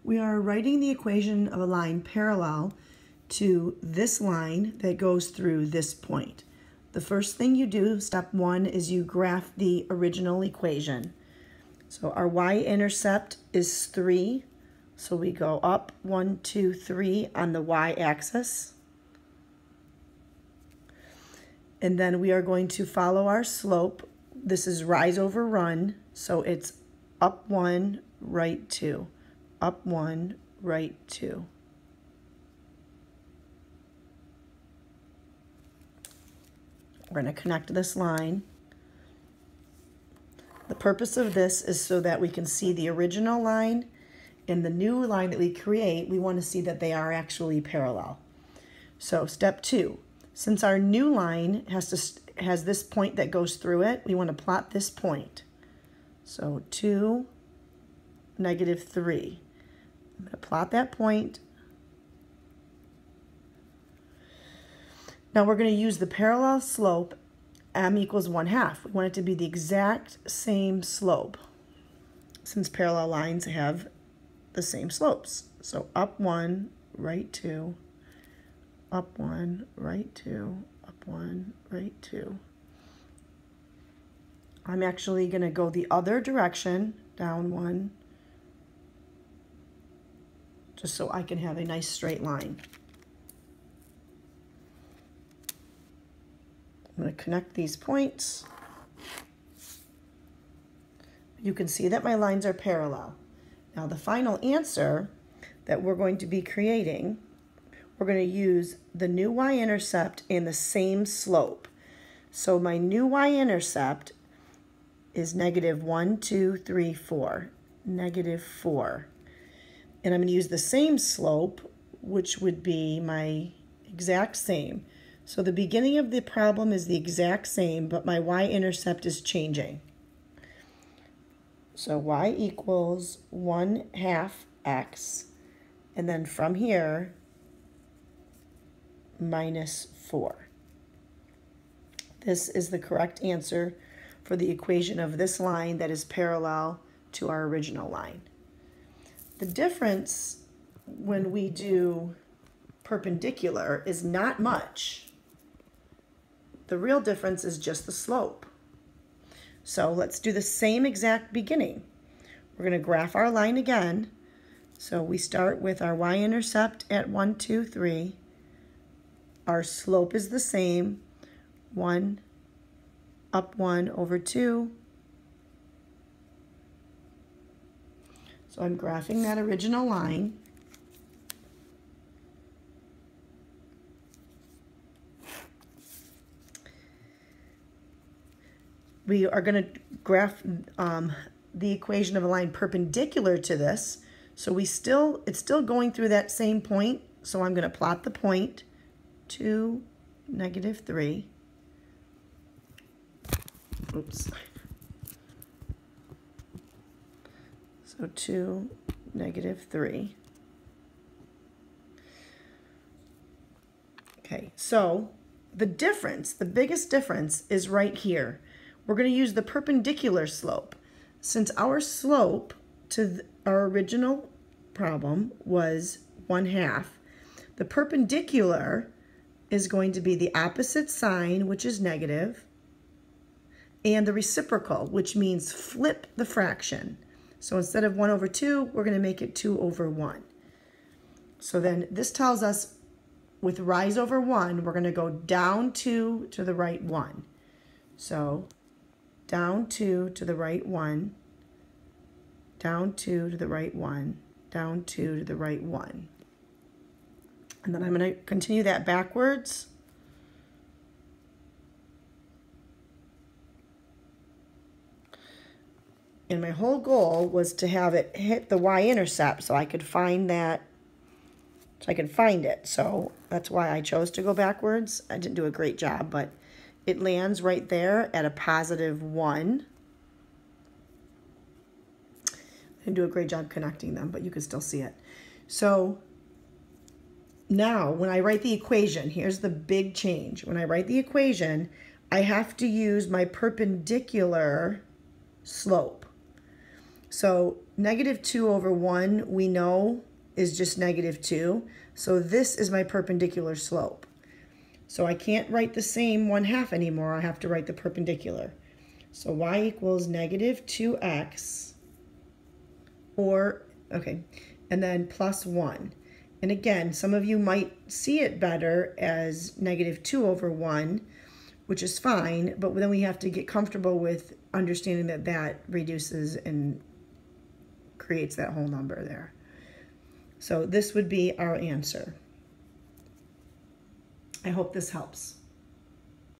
We are writing the equation of a line parallel to this line that goes through this point. The first thing you do, step one, is you graph the original equation. So our y-intercept is 3, so we go up 1, 2, 3 on the y-axis. And then we are going to follow our slope. This is rise over run, so it's up 1, right 2. Up 1, right 2. We're going to connect this line. The purpose of this is so that we can see the original line and the new line that we create. We want to see that they are actually parallel. So step 2, since our new line has this point that goes through it, we want to plot this point. So 2, -3. I'm going to plot that point. Now we're going to use the parallel slope, m equals 1/2. We want it to be the exact same slope, since parallel lines have the same slopes. So up 1, right 2, up 1, right 2, up 1, right 2. I'm actually going to go the other direction, down 1, just so I can have a nice straight line. I'm going to connect these points. You can see that my lines are parallel. Now the final answer that we're going to be creating, we're going to use the new y-intercept and the same slope. So my new y-intercept is -1, 2, 3, 4, -4. And I'm going to use the same slope, which would be my exact same. So the beginning of the problem is the exact same, but my y-intercept is changing. So y equals 1/2 x, and then from here, -4. This is the correct answer for the equation of this line that is parallel to our original line. The difference when we do perpendicular is not much. The real difference is just the slope. So let's do the same exact beginning. We're going to graph our line again. So we start with our y-intercept at 1, 2, 3. Our slope is the same, 1, up 1 over 2. So I'm graphing that original line. We are going to graph the equation of a line perpendicular to this. So it's still going through that same point. So I'm going to plot the point, 2, -3. Oops. So 2, -3. Okay, so the difference, the biggest difference is right here. We're going to use the perpendicular slope. Since our slope to our original problem was 1/2, the perpendicular is going to be the opposite sign, which is negative, and the reciprocal, which means flip the fraction. So instead of 1 over 2, we're going to make it 2 over 1. So then this tells us with rise over 1, we're going to go down 2 to the right 1. So down 2 to the right 1, down 2 to the right 1, down 2 to the right 1. And then I'm going to continue that backwards. And my whole goal was to have it hit the y-intercept so I could find that, so I could find it. So that's why I chose to go backwards. I didn't do a great job, but it lands right there at a +1. I didn't do a great job connecting them, but you can still see it. So now when I write the equation, here's the big change. When I write the equation, I have to use my perpendicular slope. So negative 2 over 1 we know is just negative 2. So this is my perpendicular slope. So I can't write the same 1/2 anymore. I have to write the perpendicular. So y equals negative 2x, or, okay, and then plus 1. And again, some of you might see it better as negative 2 over 1, which is fine, but then we have to get comfortable with understanding that that reduces and creates that whole number there. So this would be our answer. I hope this helps.